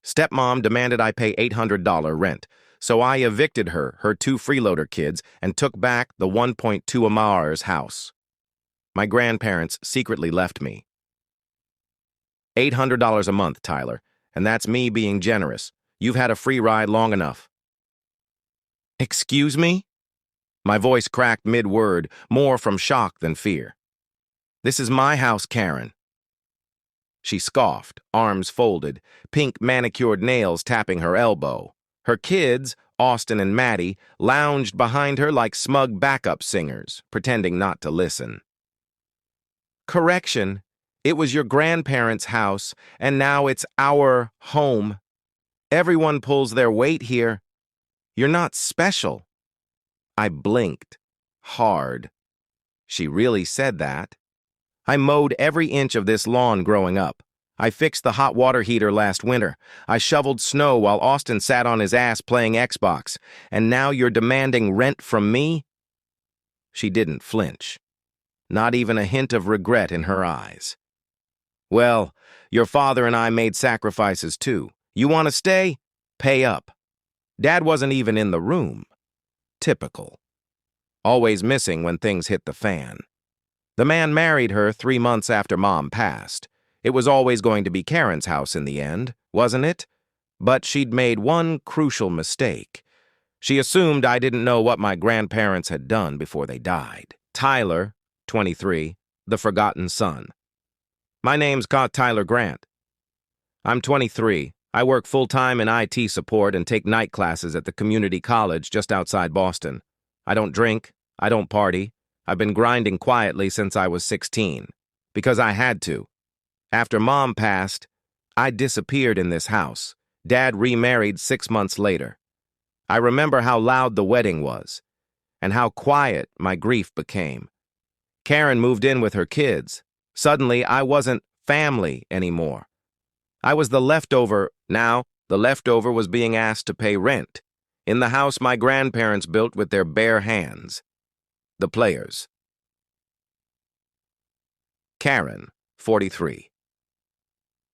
Stepmom demanded I pay $800 rent, so I evicted her 2 freeloader kids, and took back the 1.2 Amar's house. My grandparents secretly left me. $800 a month, Tyler, and that's me being generous. You've had a free ride long enough. Excuse me? My voice cracked mid-word, more from shock than fear. This is my house, Karen. She scoffed, arms folded, pink manicured nails tapping her elbow. Her kids, Austin and Maddie, lounged behind her like smug backup singers, pretending not to listen. Correction, it was your grandparents' house, and now it's our home. Everyone pulls their weight here. You're not special. I blinked. Hard. She really said that. I mowed every inch of this lawn growing up. I fixed the hot water heater last winter. I shoveled snow while Austin sat on his ass playing Xbox. And now you're demanding rent from me? She didn't flinch. Not even a hint of regret in her eyes. Well, your father and I made sacrifices too. You want to stay? Pay up. Dad wasn't even in the room. Typical. Always missing when things hit the fan. The man married her 3 months after Mom passed. It was always going to be Karen's house in the end, wasn't it? But she'd made one crucial mistake. She assumed I didn't know what my grandparents had done before they died. Tyler, 23, the forgotten son. My name's Tyler Grant. I'm 23. I work full-time in IT support and take night classes at the community college just outside Boston. I don't drink. I don't party. I've been grinding quietly since I was 16. Because I had to. After Mom passed, I disappeared in this house. Dad remarried 6 months later. I remember how loud the wedding was, and how quiet my grief became. Karen moved in with her kids. Suddenly, I wasn't family anymore. I was the leftover. Now, the leftover was being asked to pay rent in the house my grandparents built with their bare hands. The players. Karen, 43.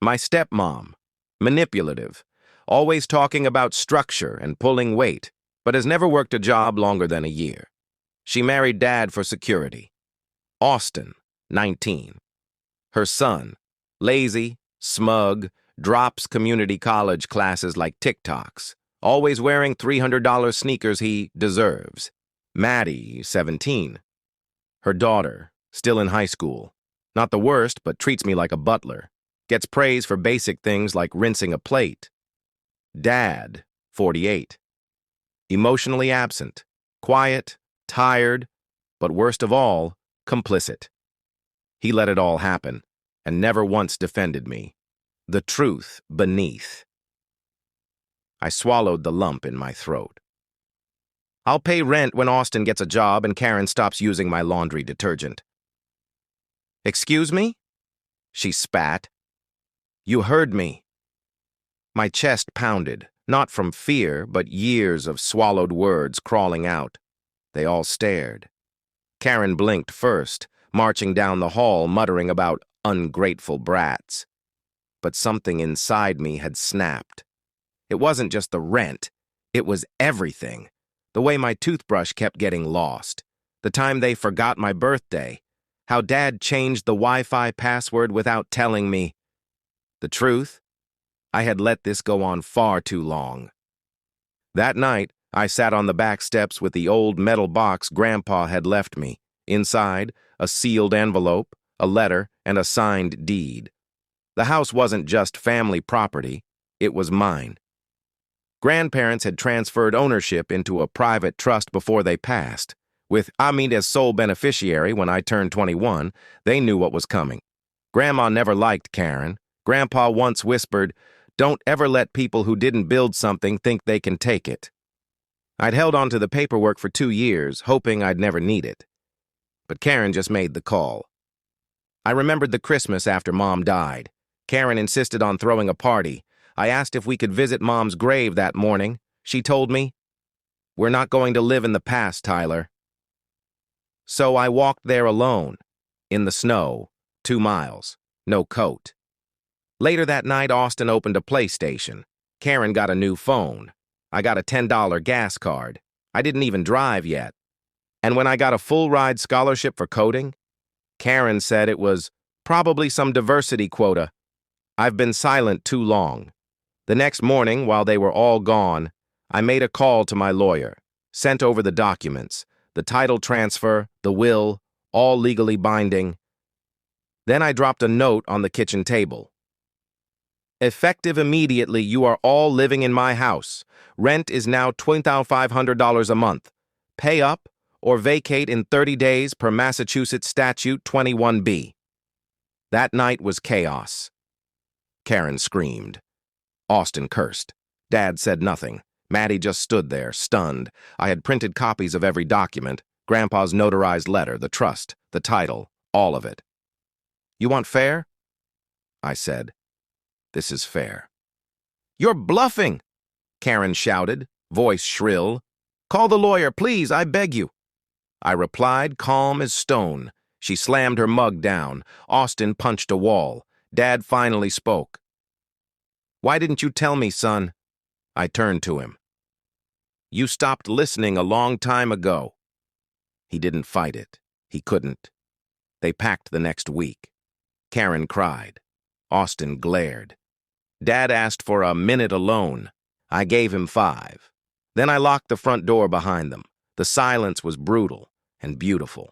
My stepmom, manipulative, always talking about structure and pulling weight, but has never worked a job longer than a year. She married Dad for security. Austin, 19. Her son, lazy, smug, drops community college classes like TikToks, always wearing $300 sneakers he deserves. Maddie, 17. Her daughter, still in high school. Not the worst, but treats me like a butler. Gets praise for basic things like rinsing a plate. Dad, 48. Emotionally absent, quiet, tired, but worst of all, complicit. He let it all happen, and never once defended me. The truth beneath. I swallowed the lump in my throat. I'll pay rent when Austin gets a job and Karen stops using my laundry detergent. Excuse me? She spat. You heard me. My chest pounded, not from fear, but years of swallowed words crawling out. They all stared. Karen blinked first, marching down the hall, muttering about ungrateful brats. But something inside me had snapped. It wasn't just the rent. It was everything. The way my toothbrush kept getting lost. The time they forgot my birthday. How Dad changed the Wi-Fi password without telling me. The truth? I had let this go on far too long. That night, I sat on the back steps with the old metal box Grandpa had left me. Inside, a sealed envelope, a letter, and a signed deed. The house wasn't just family property, it was mine. Grandparents had transferred ownership into a private trust before they passed. With Amit as sole beneficiary when I turned 21, they knew what was coming. Grandma never liked Karen. Grandpa once whispered, "Don't ever let people who didn't build something think they can take it." I'd held on to the paperwork for 2 years, hoping I'd never need it. But Karen just made the call. I remembered the Christmas after Mom died. Karen insisted on throwing a party. I asked if we could visit Mom's grave that morning. She told me, "We're not going to live in the past, Tyler." So I walked there alone, in the snow, 2 miles, no coat. Later that night, Austin opened a PlayStation. Karen got a new phone. I got a $10 gas card. I didn't even drive yet. And when I got a full-ride scholarship for coding, Karen said it was probably some diversity quota. I've been silent too long. The next morning, while they were all gone, I made a call to my lawyer, sent over the documents, the title transfer, the will, all legally binding. Then I dropped a note on the kitchen table. Effective immediately, you are all living in my house. Rent is now $2,500 a month. Pay up or vacate in 30 days per Massachusetts Statute 21B. That night was chaos. Karen screamed. Austin cursed. Dad said nothing. Maddie just stood there, stunned. I had printed copies of every document, Grandpa's notarized letter, the trust, the title, all of it. You want fair? I said. This is fair. You're bluffing, Karen shouted, voice shrill. Call the lawyer, please, I beg you. I replied, calm as stone. She slammed her mug down. Austin punched a wall. Dad finally spoke. Why didn't you tell me, son? I turned to him. You stopped listening a long time ago. He didn't fight it. He couldn't. They packed the next week. Karen cried. Austin glared. Dad asked for a minute alone. I gave him 5. Then I locked the front door behind them. The silence was brutal and beautiful.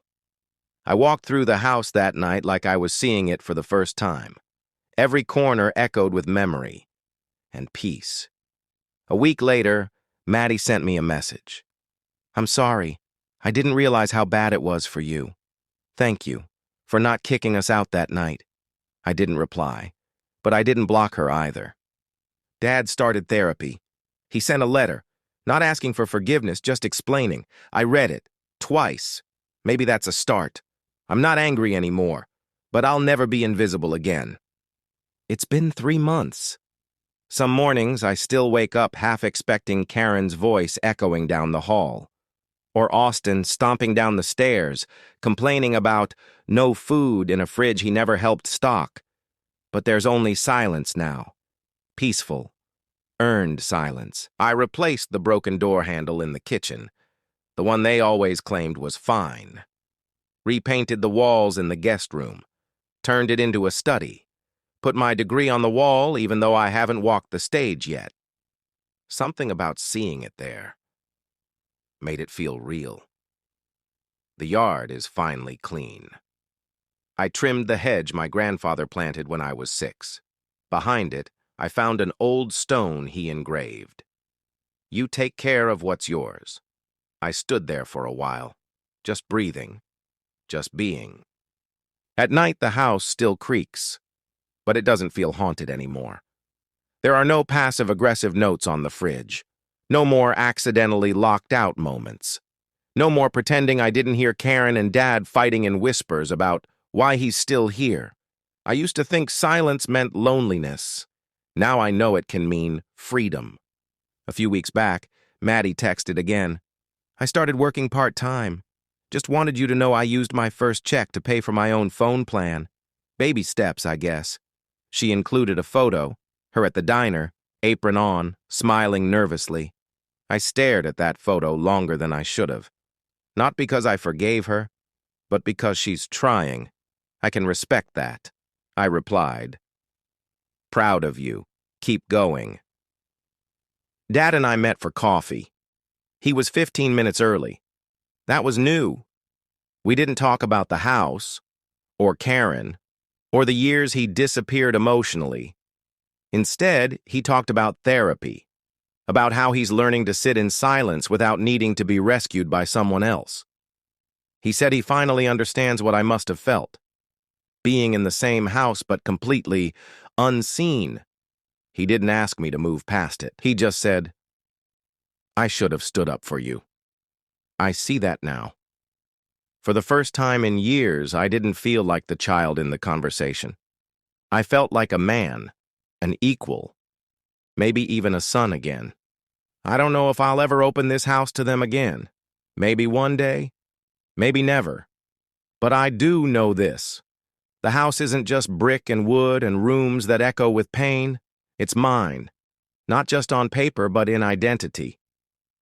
I walked through the house that night like I was seeing it for the first time. Every corner echoed with memory and peace. A week later, Maddie sent me a message. I'm sorry. I didn't realize how bad it was for you. Thank you for not kicking us out that night. I didn't reply, but I didn't block her either. Dad started therapy. He sent a letter, not asking for forgiveness, just explaining. I read it, twice. Maybe that's a start. I'm not angry anymore, but I'll never be invisible again. It's been 3 months. Some mornings I still wake up half expecting Karen's voice echoing down the hall, or Austin stomping down the stairs, complaining about no food in a fridge he never helped stock. But there's only silence now. Peaceful, earned silence. I replaced the broken door handle in the kitchen, the one they always claimed was fine. Repainted the walls in the guest room, turned it into a study, put my degree on the wall even though I haven't walked the stage yet. Something about seeing it there made it feel real. The yard is finally clean. I trimmed the hedge my grandfather planted when I was 6. Behind it, I found an old stone he engraved. You take care of what's yours. I stood there for a while, just breathing, just being. At night, the house still creaks, but it doesn't feel haunted anymore. There are no passive-aggressive notes on the fridge. No more accidentally locked-out moments. No more pretending I didn't hear Karen and Dad fighting in whispers about why he's still here. I used to think silence meant loneliness. Now I know it can mean freedom. A few weeks back, Maddie texted again. I started working part-time. Just wanted you to know I used my first check to pay for my own phone plan. Baby steps, I guess. She included a photo, her at the diner, apron on, smiling nervously. I stared at that photo longer than I should have. Not because I forgave her, but because she's trying. I can respect that. I replied. Proud of you. Keep going. Dad and I met for coffee. He was 15 minutes early. That was new. We didn't talk about the house, or Karen, or the years he disappeared emotionally. Instead, he talked about therapy, about how he's learning to sit in silence without needing to be rescued by someone else. He said he finally understands what I must have felt, being in the same house but completely unseen. He didn't ask me to move past it. He just said, I should have stood up for you. I see that now. For the first time in years, I didn't feel like the child in the conversation. I felt like a man, an equal, maybe even a son again. I don't know if I'll ever open this house to them again. Maybe one day, maybe never. But I do know this. The house isn't just brick and wood and rooms that echo with pain. It's mine. not just on paper, but in identity.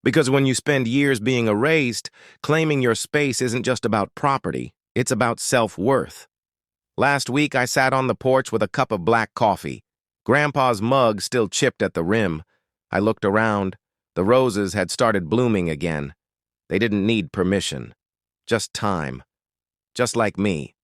Because when you spend years being erased, claiming your space isn't just about property, it's about self-worth. Last week, I sat on the porch with a cup of black coffee. Grandpa's mug still chipped at the rim. I looked around. The roses had started blooming again. They didn't need permission. Just time. Just like me.